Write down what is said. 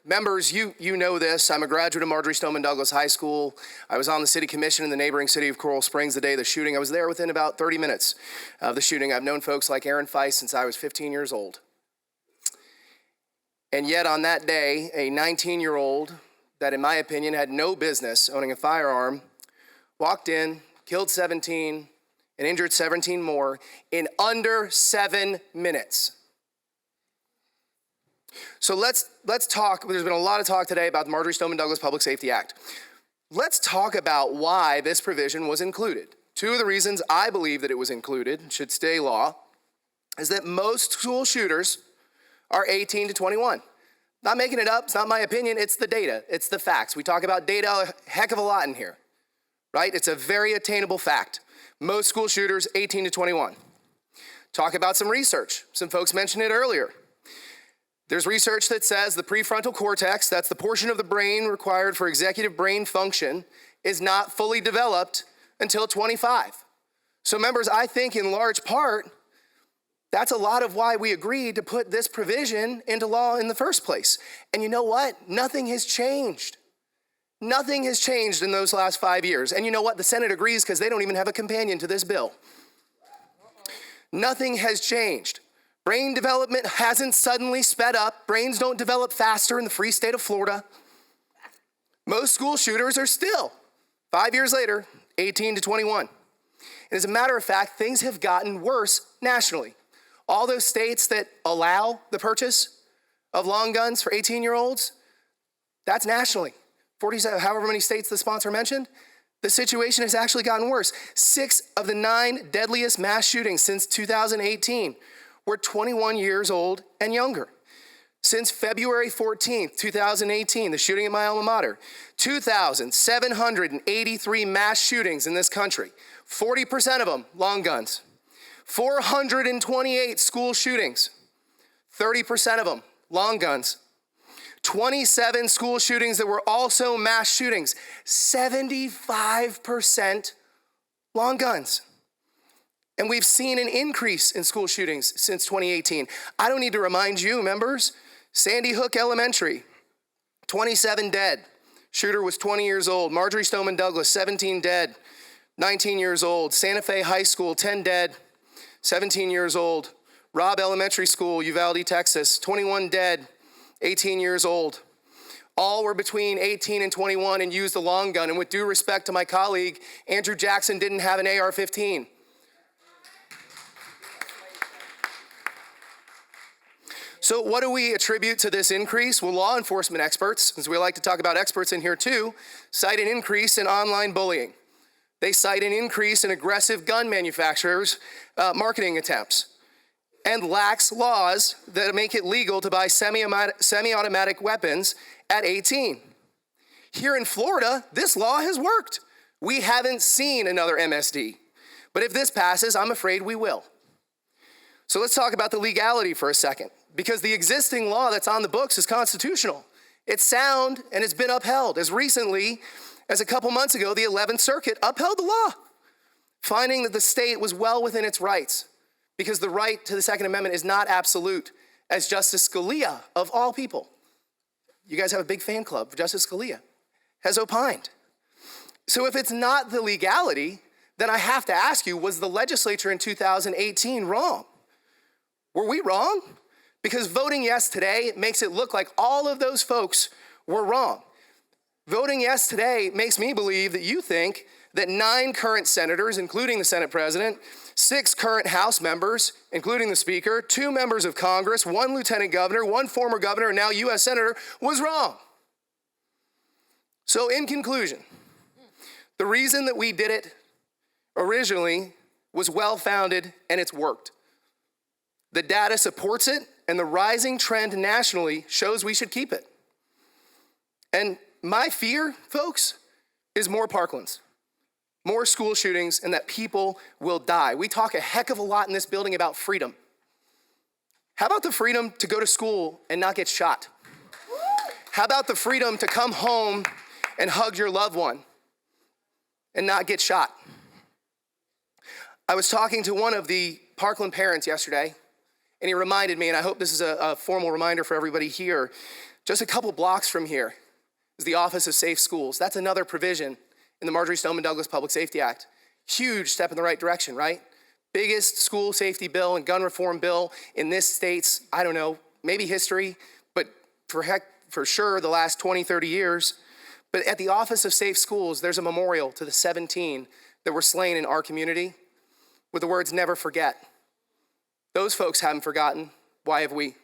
Members, you know this. I'm a graduate of Marjory Stoneman Douglas High School. I was on the city commission in the neighboring city of Coral Springs the day of the shooting. I was there within about 30 minutes of the shooting. I've known folks like Aaron Feist since I was 15 years old. And yet on that day, a 19-year-old that, in my opinion, had no business owning a firearm, walked in, killed 17, and injured 17 more in under 7 minutes. So let's talk. There's been a lot of talk today about the Marjory Stoneman Douglas Public Safety Act. Let's talk about why this provision was included. Two of the reasons I believe that it was included, should stay law, is that most school shooters are 18 to 21. Not making it up, it's not my opinion, it's the data, it's the facts. We talk about data a heck of a lot in here, right? It's a very attainable fact. Most school shooters, 18 to 21. Talk about some research. Some folks mentioned it earlier. There's research that says the prefrontal cortex, that's the portion of the brain required for executive brain function, is not fully developed until 25. So members, I think in large part, that's a lot of why we agreed to put this provision into law in the first place. And you know what? Nothing has changed. Nothing has changed in those last 5 years. And you know what? The Senate agrees because they don't even have a companion to this bill. Nothing has changed. Brain development hasn't suddenly sped up. Brains don't develop faster in the free state of Florida. Most school shooters are still, 5 years later, 18 to 21. And as a matter of fact, things have gotten worse nationally. All those states that allow the purchase of long guns for 18-year-olds, that's nationally. 47, however many states the sponsor mentioned, the situation has actually gotten worse. 6 of the 9 deadliest mass shootings since 2018 were 21 years old and younger. Since February 14th, 2018, the shooting at my alma mater, 2,783 mass shootings in this country, 40% of them long guns. 428 school shootings, 30% of them long guns. 27 school shootings that were also mass shootings, 75% long guns. And we've seen an increase in school shootings since 2018. I don't need to remind you, members, Sandy Hook Elementary, 27 dead. Shooter was 20 years old. Marjory Stoneman Douglas, 17 dead, 19 years old. Santa Fe High School, 10 dead, 17 years old. Robb Elementary School, Uvalde, Texas, 21 dead, 18 years old. All were between 18 and 21 and used a long gun. And with due respect to my colleague, Andrew Jackson didn't have an AR-15. So what do we attribute to this increase? Well, law enforcement experts, since we like to talk about experts in here too, cite an increase in online bullying. They cite an increase in aggressive gun manufacturers' marketing attempts and lax laws that make it legal to buy semi-automatic weapons at 18. Here in Florida, this law has worked. We haven't seen another MSD. But if this passes, I'm afraid we will. So let's talk about the legality for a second, because the existing law that's on the books is constitutional. It's sound and it's been upheld. As recently as a couple months ago, the 11th Circuit upheld the law, finding that the state was well within its rights, because the right to the Second Amendment is not absolute, as Justice Scalia, of all people, you guys have a big fan club for Justice Scalia, has opined. So if it's not the legality, then I have to ask you, was the legislature in 2018 wrong? Were we wrong? Because voting yes today makes it look like all of those folks were wrong. Voting yes today makes me believe that you think that 9 current senators, including the Senate president, 6 current House members, including the Speaker, 2 members of Congress, 1 lieutenant governor, 1 former governor, and now U.S. senator was wrong. So in conclusion, the reason that we did it originally was well-founded and it's worked. The data supports it, and the rising trend nationally shows we should keep it. And my fear, folks, is more Parklands, more school shootings, and that people will die. We talk a heck of a lot in this building about freedom. How about the freedom to go to school and not get shot? How about the freedom to come home and hug your loved one and not get shot? I was talking to one of the Parkland parents yesterday, and he reminded me, and I hope this is a formal reminder for everybody here, Just a couple blocks from here is the Office of Safe Schools. That's another provision in the Marjorie Stoneman Douglas Public Safety Act. Huge step in the right direction, right? Biggest school safety bill and gun reform bill in this state's, I don't know, maybe history, but for sure the last 20, 30 years. But at the Office of Safe Schools, there's a memorial to the 17 that were slain in our community with the words, "Never forget." Those folks haven't forgotten. Why have we?